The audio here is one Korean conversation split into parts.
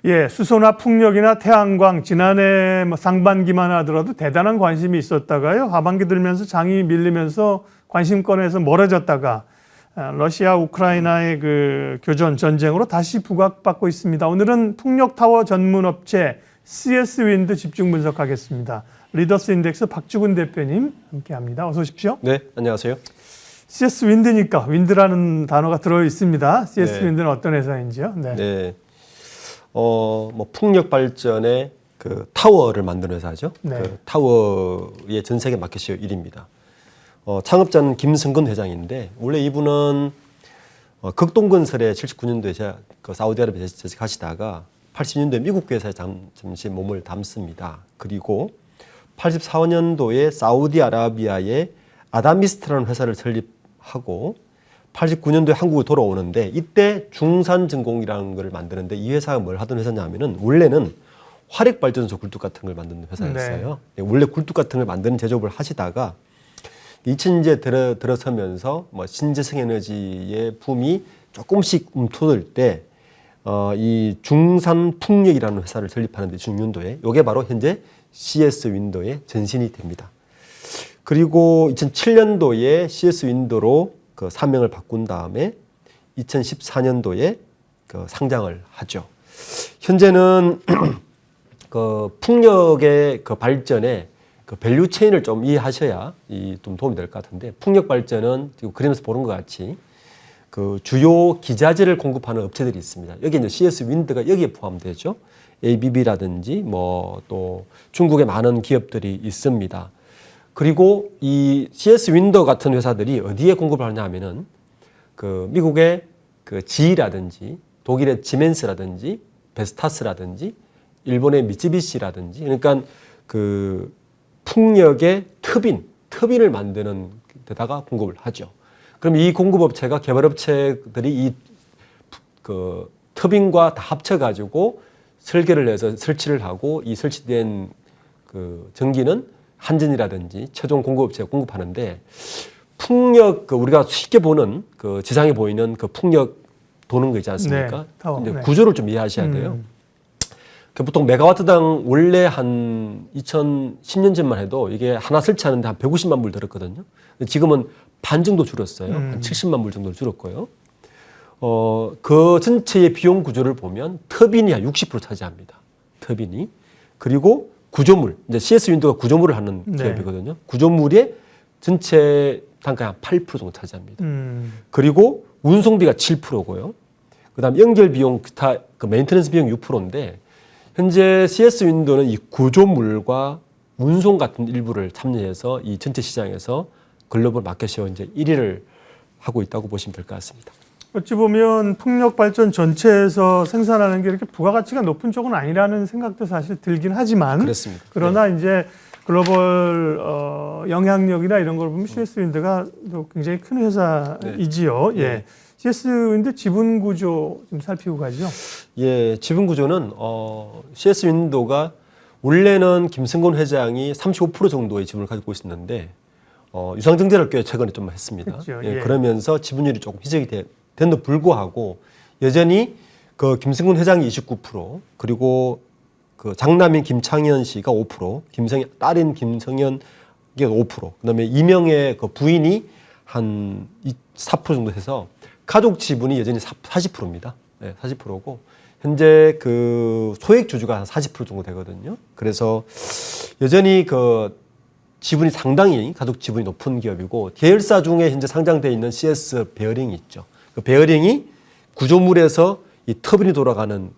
예, 수소나 풍력이나 태양광 지난해 상반기만 하더라도 대단한 관심이 있었다가요. 하반기 들면서 장이 밀리면서 관심권에서 멀어졌다가 러시아 우크라이나의 그 교전 전쟁으로 다시 부각받고 있습니다. 오늘은 풍력 타워 전문 업체 CS 윈드 집중 분석하겠습니다. 리더스 인덱스 박주근 대표님 함께합니다. 어서 오십시오. 네, 안녕하세요. CS 윈드니까 윈드라는 단어가 들어 있습니다. CS 네. 윈드는 어떤 회사인지요? 네. 네. 뭐 풍력 발전의 그 타워를 만드는 회사죠. 네. 그 타워의 전 세계 마켓시어 1위입니다. 창업자는 김승근 회장인데 원래 이분은 극동건설에 79년도에 그 사우디아라비아에 재직하시다가 80년도에 미국 회사에 잠시 몸을 담습니다. 그리고 84년도에 사우디아라비아의 아다미스트라는 회사를 설립하고 89년도에 한국에 돌아오는데 이때 중산전공이라는 걸 만드는데 이 회사가 뭘 하던 회사냐면은 원래는 화력발전소 굴뚝 같은 걸 만드는 회사였어요. 네. 원래 굴뚝 같은 걸 만드는 제조업을 하시다가 2000년대 들어서면서 뭐 신재생 에너지의 붐이 조금씩 움트들 때 이 중산풍력이라는 회사를 설립하는데 2006년도에 이게 바로 현재 CS 윈도의 전신이 됩니다. 그리고 2007년도에 CS 윈도로 그 사명을 바꾼 다음에 2014년도에 그 상장을 하죠. 현재는 그 풍력의 그 발전에 그 밸류 체인을 좀 이해하셔야 좀 도움이 될 것 같은데 풍력 발전은 지금 그림에서 보는 것 같이 그 주요 기자재를 공급하는 업체들이 있습니다. 여기 이제 CS 윈드가 여기에 포함되죠. ABB라든지 뭐 또 중국의 많은 기업들이 있습니다. 그리고 이 CS 윈도 같은 회사들이 어디에 공급을 하냐 하면은 그 미국의 그 GE라든지 독일의 지멘스라든지 베스타스라든지 일본의 미쯔비시라든지 그러니까 그 풍력의 터빈을 만드는 데다가 공급을 하죠. 그럼 이 공급업체가 개발업체들이 이 그 터빈과 다 합쳐가지고 설계를 해서 설치를 하고 이 설치된 그 전기는 한전이라든지 최종 공급업체가 공급하는데 풍력 그 우리가 쉽게 보는 그 지상에 보이는 그 풍력 도는 거 있지 않습니까? 네, 이제 네. 구조를 좀 이해하셔야 돼요. 보통 메가와트당 원래 한 2010년 전만 해도 이게 하나 설치하는데 한 150만 불 들었거든요. 지금은 반 정도 줄었어요. 한 70만 불 정도 줄었고요. 그 전체의 비용 구조를 보면 터빈이 한 60% 차지합니다. 터빈이. 그리고 구조물, 이제 CS 윈도가 구조물을 하는 기업이거든요. 구조물의 전체 단가의 한 8% 정도 차지합니다. 그리고 운송비가 7%고요. 그다음 연결 비용, 기타 그 메인테넌스 비용 6%인데 현재 CS 윈도는 이 구조물과 운송 같은 일부를 참여해서 이 전체 시장에서 글로벌 마켓시어 이제 1위를 하고 있다고 보시면 될 것 같습니다. 어찌 보면 풍력 발전 전체에서 생산하는 게 이렇게 부가가치가 높은 쪽은 아니라는 생각도 사실 들긴 하지만 그렇습니다. 그러나 이제 글로벌 영향력이나 이런 걸 보면 CS 윈드가 또 굉장히 큰 회사이지요. 네. 예. CS 윈드 지분 구조 좀 살피고 가죠. 예, 지분 구조는 CS 윈도가 원래는 김승곤 회장이 35% 정도의 지분을 가지고 있었는데 유상증자를 꽤 최근에 좀 했습니다. 그렇죠. 예, 예. 그러면서 지분율이 조금 희석이 된도 불구하고 여전히 그 김승곤 회장이 29% 그리고 그 장남인 김창현 씨가 5%, 딸인 김성현 이게 5%, 그다음에 이명의 그 부인이 한 4% 정도 해서 가족 지분이 여전히 40%입니다. 네, 40%고 현재 그 소액 주주가 한 40% 정도 되거든요. 그래서 여전히 그 지분이 상당히 가족 지분이 높은 기업이고 계열사 중에 현재 상장되어 있는 CS 베어링이 있죠. 그 베어링이 구조물에서 이 터빈이 돌아가는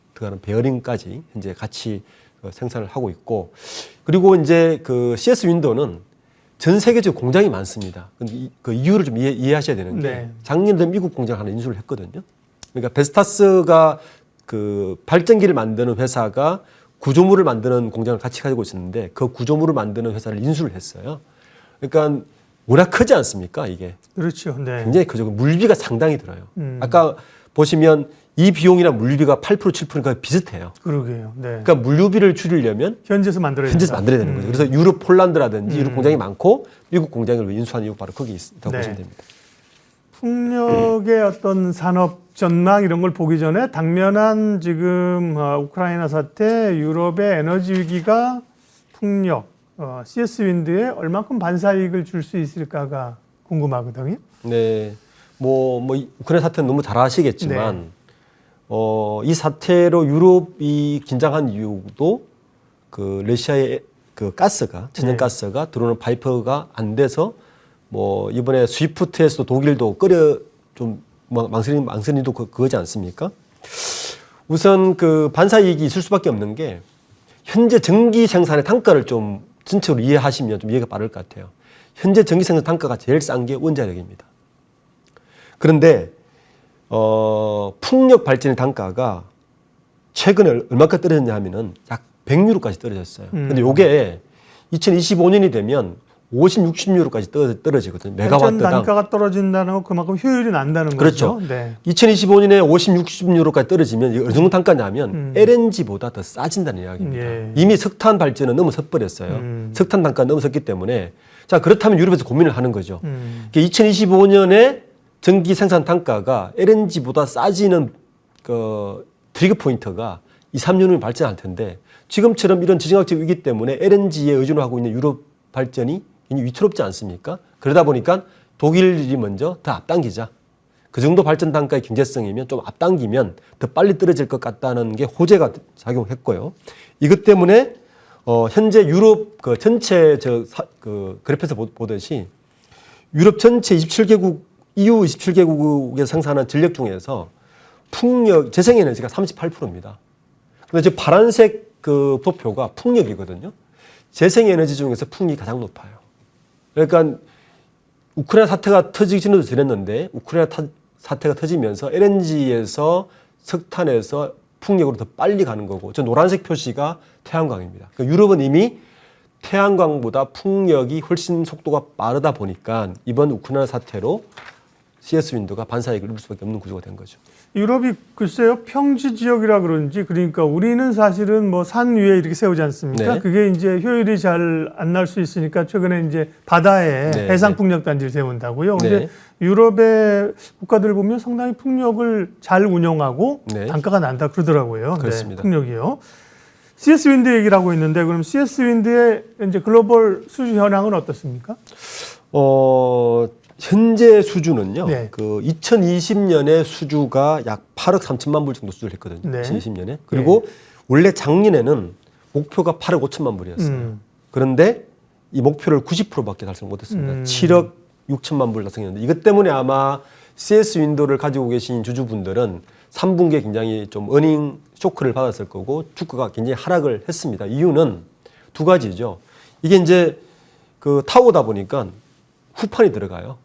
베어링까지 현재 같이 생산을 하고 있고 그리고 이제 그 CS 윈도는 전 세계적으로 공장이 많습니다. 근데 그 이유를 좀 이해하셔야 되는 게 네. 작년에 미국 공장 하나 인수를 했거든요. 그러니까 베스타스가 그 발전기를 만드는 회사가 구조물을 만드는 공장을 같이 가지고 있었는데 그 구조물을 만드는 회사를 인수를 했어요. 그러니까 워낙 크지 않습니까 이게? 그렇죠. 네. 굉장히 크죠. 물비가 상당히 들어요. 아까 보시면 이 비용이랑 물비가 8% 7%가 비슷해요. 그러게요. 네. 그러니까 물류비를 줄이려면 현지에서 만들어야 되는 거죠. 그래서 유럽 폴란드라든지 유럽 공장이 많고 미국 공장을 인수한 이유가 바로 거기 있다고 네. 보시면 됩니다. 풍력의 어떤 산업 전망 이런 걸 보기 전에 당면한 지금 우크라이나 사태, 유럽의 에너지 위기가 풍력, CS 윈드에 얼만큼 반사이익을 줄 수 있을까가 궁금하거든요. 네, 우크라이나 사태는 너무 잘 아시겠지만, 이 사태로 유럽이 긴장한 이유도 그 러시아의 그 가스가 천연가스가 들어오는 파이프가 안 돼서 이번에 스위프트에서도 독일도 망설이도 그거지 않습니까? 우선 그 반사이익이 있을 수밖에 없는 게 현재 전기 생산의 단가를 좀 전체로 이해하시면 좀 이해가 빠를 것 같아요. 현재 전기 생산 단가가 제일 싼 게 원자력입니다. 그런데 풍력 발전의 단가가 최근에 얼마까지 떨어졌냐 하면은 약 100유로까지 떨어졌어요. 근데 요게 2025년이 되면 50, 60유로까지 떨어지거든요. 메가와트당. 단가가 떨어진다는 건 그만큼 효율이 난다는 그렇죠. 거죠. 네. 2025년에 50, 60유로까지 떨어지면 어느 정도 단가냐면 LNG보다 더 싸진다는 이야기입니다. 예. 이미 석탄 발전은 넘어섰버렸어요. 석탄 단가 넘어섰기 때문에 자 그렇다면 유럽에서 고민을 하는 거죠. 2025년에 전기 생산 단가가 LNG보다 싸지는 그 트리거 포인트가 2, 3년 후에 발전할 텐데 지금처럼 이런 지정학적 위기 때문에 LNG에 의존하고 있는 유럽 발전이 굉장히 위태롭지 않습니까? 그러다 보니까 독일이 먼저 더 앞당기자. 그 정도 발전 단가의 경제성이면 좀 앞당기면 더 빨리 떨어질 것 같다는 게 호재가 작용했고요. 이것 때문에 현재 유럽 그 전체 그래프에서 보듯이 유럽 전체 27개국 EU 27개국에서 생산한 전력 중에서 풍력 재생에너지가 38%입니다. 근데 지금 파란색 그 도표가 풍력이거든요. 재생에너지 중에서 풍력이 가장 높아요. 그러니까 우크라이나 사태가 터지기 전에도 저랬는데 우크라이나 사태가 터지면서 LNG에서 석탄에서 풍력으로 더 빨리 가는 거고 저 노란색 표시가 태양광입니다. 그러니까 유럽은 이미 태양광보다 풍력이 훨씬 속도가 빠르다 보니까 이번 우크라이나 사태로 CS 윈도가 반사이익을 입을 수밖에 없는 구조가 된 거죠. 유럽이 글쎄요 평지 지역이라 그런지 그러니까 우리는 사실은 산 위에 이렇게 세우지 않습니까? 네. 그게 이제 효율이 잘 안 날 수 있으니까 최근에 이제 바다에 네. 해상 풍력 단지를 세운다고요. 근데 네. 유럽의 국가들 보면 상당히 풍력을 잘 운영하고 네. 단가가 난다 그러더라고요. 그렇습니다. 네, 풍력이요. CS 윈드 얘기를 하고 있는데 그럼 CS 윈드의 이제 글로벌 수주 현황은 어떻습니까? 현재 수주는요. 네. 그 2020년에 수주가 약 8억 3천만 불 정도 수주를 했거든요. 네. 2020년에. 그리고 원래 작년에는 목표가 8억 5천만 불이었어요. 그런데 이 목표를 90%밖에 달성 못했습니다. 7억 6천만 불 달성했는데 이것 때문에 아마 CS 윈도를 가지고 계신 주주분들은 3분기에 굉장히 좀 어닝 쇼크를 받았을 거고 주가가 굉장히 하락을 했습니다. 이유는 두 가지죠. 이게 이제 그 타오다 보니까 후판이 들어가요.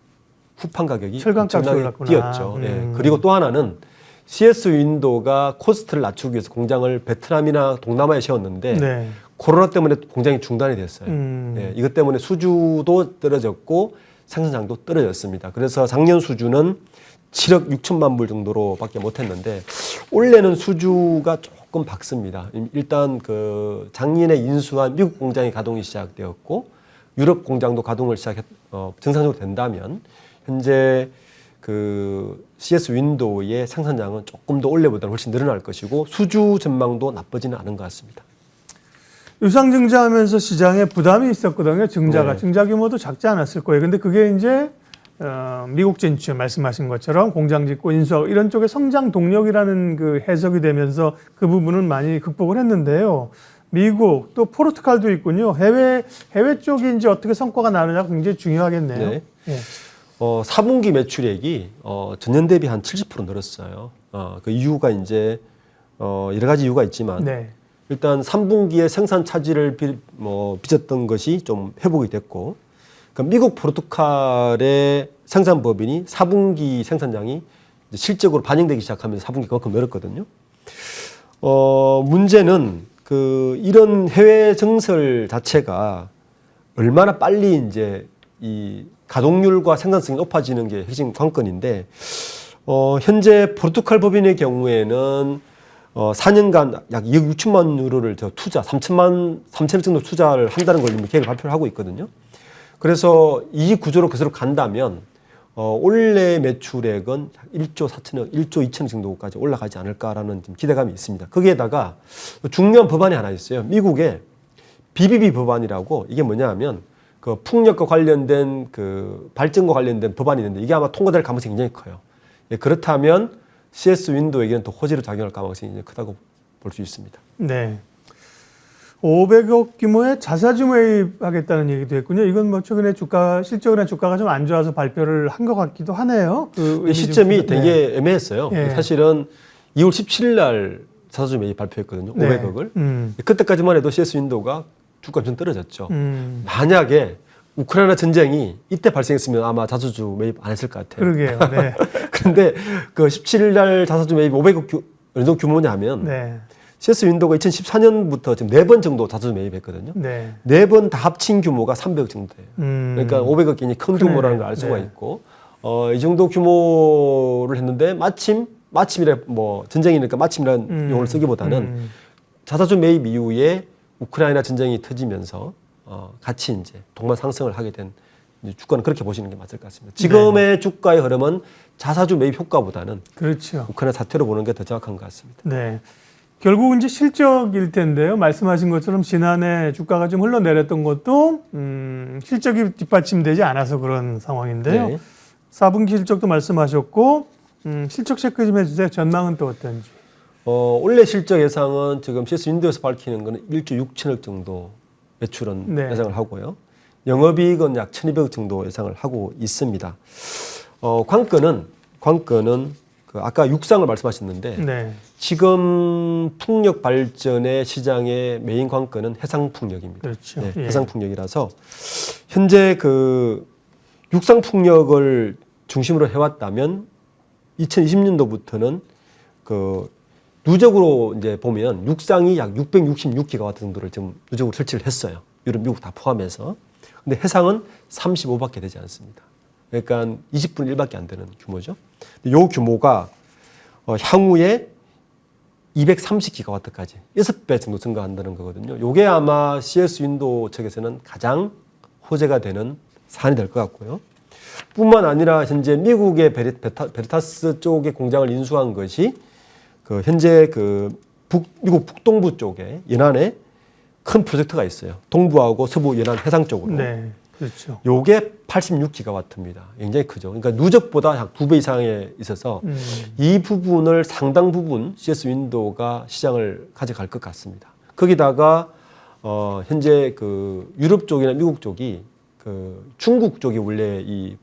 후판 가격이 엄청나게 뛰었죠. 예. 그리고 또 하나는 CS 윈도가 코스트를 낮추기 위해서 공장을 베트남이나 동남아에 세웠는데 네. 코로나 때문에 공장이 중단이 됐어요. 예. 이것 때문에 수주도 떨어졌고 생산량도 떨어졌습니다. 그래서 작년 수주는 7억 6천만 불 정도로밖에 못했는데 올해는 수주가 조금 박습니다. 일단 그 작년에 인수한 미국 공장의 가동이 시작되었고 유럽 공장도 가동을 정상적으로 된다면 현재 그 CS 윈도우의 생산량은 조금 더 올해보다 훨씬 늘어날 것이고 수주 전망도 나쁘지는 않은 것 같습니다. 유상증자하면서 시장에 부담이 있었거든요. 증자가. 네. 증자 규모도 작지 않았을 거예요. 근데 그게 이제 미국 진출 말씀하신 것처럼 공장 짓고 인수하고 이런 쪽의 성장 동력이라는 그 해석이 되면서 그 부분은 많이 극복을 했는데요. 미국 또 포르투갈도 있군요. 해외 쪽이 이제 어떻게 성과가 나느냐가 굉장히 중요하겠네요. 네. 예. 4분기 매출액이 전년 대비 한 70% 늘었어요. 그 이유가 이제 여러 가지 이유가 있지만 네. 일단 3분기에 생산 차질을 빚었던 것이 좀 회복이 됐고 그러니까 미국 포르투갈의 생산 법인이 4분기 생산량이 실적으로 반영되기 시작하면서 4분기 그만큼 늘었거든요. 문제는 이런 해외 증설 자체가 얼마나 빨리 이제 이 가동률과 생산성이 높아지는 게 핵심 관건인데, 현재 포르투갈 법인의 경우에는 4년간 약 2억 6천만 유로를 투자, 3천억 정도 투자를 한다는 걸 이미 계획을 발표를 하고 있거든요. 그래서 이 구조로 계속 간다면 올해 매출액은 1조 4천억, 1조 2천억 정도까지 올라가지 않을까라는 좀 기대감이 있습니다. 거기에다가 중요한 법안이 하나 있어요. 미국의 BBB 법안이라고 이게 뭐냐 하면 그 풍력과 관련된 그 발전과 관련된 법안이 있는데 이게 아마 통과될 가능성이 굉장히 커요. 예, 그렇다면 CS 윈도우에게는 또 호재로 작용할 가능성이 굉장히 크다고 볼 수 있습니다. 네. 500억 규모의 자사주 매입하겠다는 얘기도 했군요. 이건 뭐 최근에 실적이나 주가가 좀 안 좋아서 발표를 한 것 같기도 하네요. 그 시점이 네. 되게 애매했어요. 네. 사실은 2월 17일 날 자사주 매입 발표했거든요. 네. 500억을. 그때까지만 해도 CS 윈도우가 주가 좀 떨어졌죠. 만약에 우크라이나 전쟁이 이때 발생했으면 아마 자사주 매입 안 했을 것 같아요. 그러게요. 네. 그런데 그 17일 날 자사주 매입 500억 어느 정도 규모냐면 네. CS 윈도우가 2014년부터 지금 4번 정도 자사주 매입했거든요. 네. 4번 다 합친 규모가 300억 정도 돼요. 그러니까 500억이 굉장히 큰 규모라는 걸 알 수가 네. 있고, 이 정도 규모를 했는데 마침이라 뭐 전쟁이니까 마침이라는 용어를 쓰기보다는 자사주 매입 이후에 우크라이나 전쟁이 터지면서 같이 이제 동반 상승을 하게 된 주가는 그렇게 보시는 게 맞을 것 같습니다. 지금의 주가의 흐름은 자사주 매입 효과보다는 그렇죠. 우크라이나 사태로 보는 게 더 정확한 것 같습니다. 네. 결국은 이제 실적일 텐데요. 말씀하신 것처럼 지난해 주가가 좀 흘러내렸던 것도 실적이 뒷받침되지 않아서 그런 상황인데요. 네. 4분기 실적도 말씀하셨고 실적 체크 좀 해주세요. 전망은 또 어떤지. 올해 실적 예상은 지금 CS 윈도우에서 밝히는 거는 1조 6천억 정도 매출은 네. 예상을 하고요. 영업이익은 약 1,200억 정도 예상을 하고 있습니다. 관건은 그 아까 육상을 말씀하셨는데 네. 지금 풍력 발전의 시장의 메인 관건은 해상 풍력입니다. 그렇죠. 네, 예. 해상 풍력이라서 현재 그 육상 풍력을 중심으로 해왔다면 2020년도부터는 그 누적으로 이제 보면 육상이 약 666기가와트 정도를 지금 누적으로 설치를 했어요. 유럽, 미국 다 포함해서. 근데 해상은 35밖에 되지 않습니다. 그러니까 20분의 1밖에 안 되는 규모죠. 이 규모가 향후에 230기가와트까지 6배 정도 증가한다는 거거든요. 이게 아마 CS 윈도우 측에서는 가장 호재가 되는 사안이 될 것 같고요. 뿐만 아니라 현재 미국의 베리타스 쪽의 공장을 인수한 것이 그 현재 그 미국 북동부 쪽에 연안에 큰 프로젝트가 있어요. 동부하고 서부 연안 해상 쪽으로. 네. 그렇죠. 요게 86기가와트입니다. 굉장히 크죠. 그러니까 누적보다 약 2배 이상에 있어서 이 부분을 상당 부분 CS 윈도우가 시장을 가져갈 것 같습니다. 거기다가 현재 그 유럽 쪽이나 미국 쪽이 그 중국 쪽이 원래 이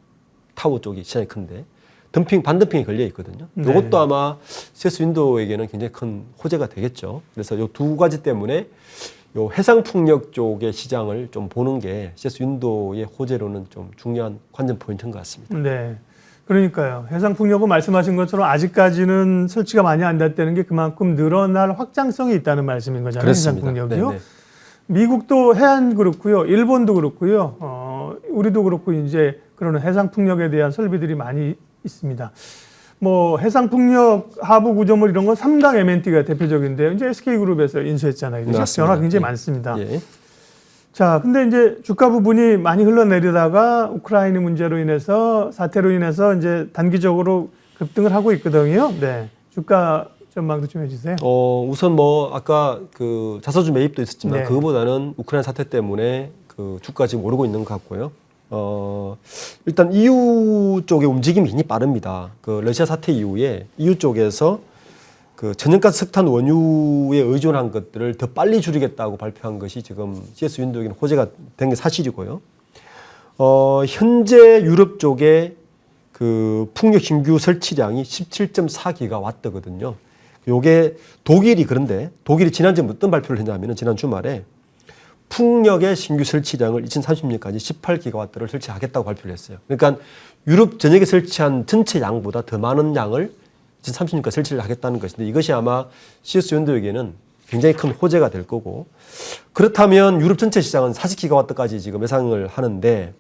타워 쪽이 시장이 큰데 반덤핑이 걸려 있거든요. 네. 이것도 아마 CS 윈도우에게는 굉장히 큰 호재가 되겠죠. 그래서 이 두 가지 때문에 요 해상 풍력 쪽의 시장을 좀 보는 게 CS 윈도우의 호재로는 좀 중요한 관전 포인트인 것 같습니다. 네. 그러니까요. 해상 풍력은 말씀하신 것처럼 아직까지는 설치가 많이 안 됐다는 게 그만큼 늘어날 확장성이 있다는 말씀인 거잖아요. 그렇습니다. 해상 풍력이요. 네네. 미국도 해안 그렇고요. 일본도 그렇고요. 우리도 그렇고 이제 그런 해상 풍력에 대한 설비들이 많이 있습니다. 뭐 해상 풍력 하부 구조물 이런 건 3당 M&T가 대표적인데요. 이제 SK그룹에서 인수했잖아요. 변화가 굉장히 많습니다. 예. 자, 근데 이제 주가 부분이 많이 흘러내리다가 우크라이나 문제로 인해서 사태로 인해서 이제 단기적으로 급등을 하고 있거든요. 네. 주가 전망도 좀 해주세요. 우선 뭐 아까 그 자사주 매입도 있었지만 네. 그거보다는 우크라이나 사태 때문에 그 주가 지금 오르고 있는 것 같고요. 일단 EU 쪽의 움직임이 굉장히 빠릅니다. 그 러시아 사태 이후에 EU 쪽에서 그 천연가스 석탄 원유에 의존한 것들을 더 빨리 줄이겠다고 발표한 것이 지금 CS 윈도우에게는 호재가 된 게 사실이고요. 현재 유럽 쪽에 그 풍력 신규 설치량이 17.4기가와트거든요. 요게 그런데 독일이 지난주에 어떤 발표를 했냐면은 지난 주말에 풍력의 신규 설치량을 2030년까지 18기가와트를 설치하겠다고 발표를 했어요. 그러니까 유럽 전역에 설치한 전체 양보다 더 많은 양을 2030년까지 설치를 하겠다는 것인데 이것이 아마 CS 윈도우에게는 굉장히 큰 호재가 될 거고 그렇다면 유럽 전체 시장은 40기가와트까지 지금 예상을 하는데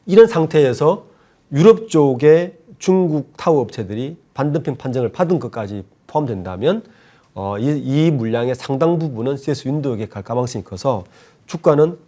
이런 상태에서 유럽 쪽에 중국 타워 업체들이 반덤핑 판정을 받은 것까지 포함된다면 이 물량의 상당 부분은 CS 윈도우에게 갈 가능성이 커서 주가는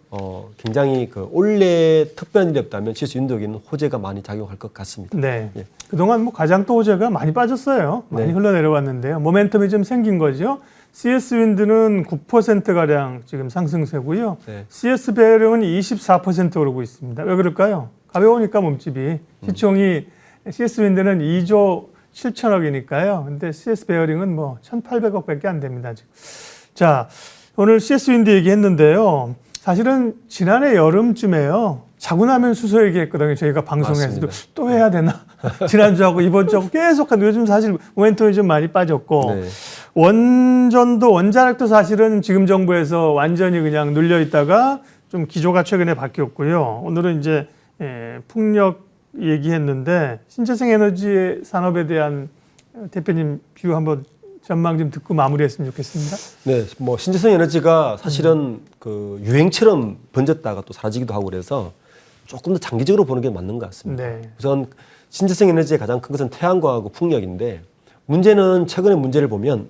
굉장히 올해 특별한 일이 없다면 CS 윈도에는 호재가 많이 작용할 것 같습니다. 네. 예. 그동안 뭐 가장 또 호재가 많이 빠졌어요. 많이 네. 흘러내려왔는데요. 모멘텀이 좀 생긴 거죠. CS 윈드는 9%가량 지금 상승세고요. 네. CS 베어링은 24% 오르고 있습니다. 왜 그럴까요? 가벼우니까 몸집이. 시총이 CS 윈드는 2조 7천억이니까요. 근데 CS 베어링은 뭐 1,800억밖에 안 됩니다. 지금. 자, 오늘 CS 윈드 얘기했는데요. 사실은 지난해 여름쯤에요. 자고 나면 수소 얘기했거든요. 저희가 방송에서도 맞습니다. 또 해야 되나? 지난주하고 이번주하고 계속 하는데 요즘 사실 모멘텀이 좀 많이 빠졌고 네. 원전도 원자력도 사실은 지금 정부에서 완전히 그냥 눌려 있다가 좀 기조가 최근에 바뀌었고요. 오늘은 이제 풍력 얘기했는데 신재생 에너지 산업에 대한 대표님 뷰 한번 전망 좀 듣고 마무리했으면 좋겠습니다. 네, 뭐 신재생 에너지가 사실은 그 유행처럼 번졌다가 또 사라지기도 하고 그래서 조금 더 장기적으로 보는 게 맞는 것 같습니다. 네. 우선 신재생 에너지의 가장 큰 것은 태양광하고 풍력인데 문제는 최근의 문제를 보면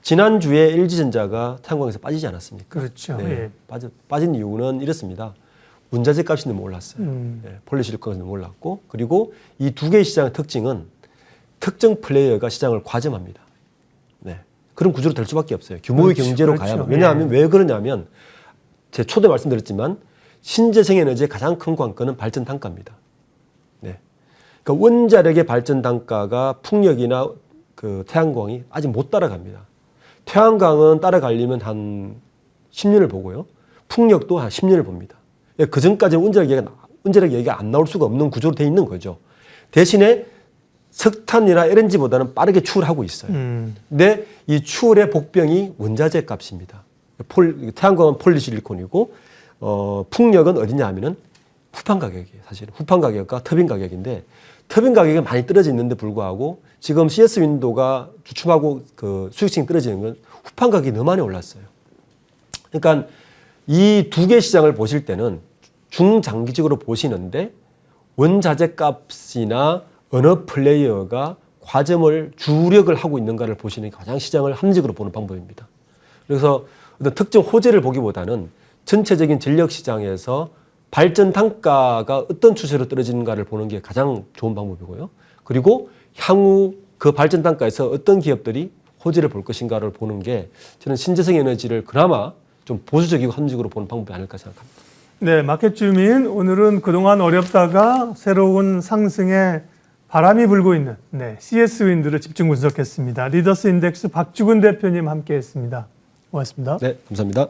지난주에 LG전자가 태양광에서 빠지지 않았습니까? 그렇죠. 네, 예. 빠진 이유는 이렇습니다. 원자재 값이 너무 올랐어요. 네, 폴리실리콘이 너무 올랐고 그리고 이 두 개의 시장의 특징은 특정 플레이어가 시장을 과점합니다. 네, 그런 구조로 될 수밖에 없어요. 규모의 그렇죠, 경제로 그렇죠. 가야만. 왜냐하면 왜 그러냐면 제 초대 말씀드렸지만 신재생 에너지의 가장 큰 관건은 발전 단가입니다. 네, 그러니까 원자력의 발전 단가가 풍력이나 그 태양광이 아직 못 따라갑니다. 태양광은 따라가려면 한 10년을 보고요. 풍력도 한 10년을 봅니다. 그 전까지는 원자력 얘기가 안 나올 수가 없는 구조로 돼 있는 거죠. 대신에 석탄이나 LNG보다는 빠르게 추월하고 있어요. 근데 이 추월의 복병이 원자재 값입니다. 태양광은 폴리실리콘이고 풍력은 어디냐 하면은 후판 가격이에요. 사실은 후판 가격과 터빈 가격인데 터빈 가격이 많이 떨어지는데 불구하고 지금 CS 윈도가 주춤하고 그 수익성이 떨어지는 건 후판 가격이 너무 많이 올랐어요. 그러니까 이 두 개 시장을 보실 때는 중장기적으로 보시는데 원자재 값이나 어느 플레이어가 과점을 주력을 하고 있는가를 보시는 게 가장 시장을 합리적으로 보는 방법입니다. 그래서 어떤 특정 호재를 보기보다는 전체적인 전력 시장에서 발전 단가가 어떤 추세로 떨어지는가를 보는 게 가장 좋은 방법이고요. 그리고 향후 그 발전 단가에서 어떤 기업들이 호재를 볼 것인가를 보는 게 저는 신재생 에너지를 그나마 좀 보수적이고 합리적으로 보는 방법이 아닐까 생각합니다. 네, 마켓 주민 오늘은 그동안 어렵다가 새로운 상승에 바람이 불고 있는 CS 윈드를 집중 분석했습니다. 리더스 인덱스 박주근 대표님 함께했습니다. 고맙습니다. 네, 감사합니다.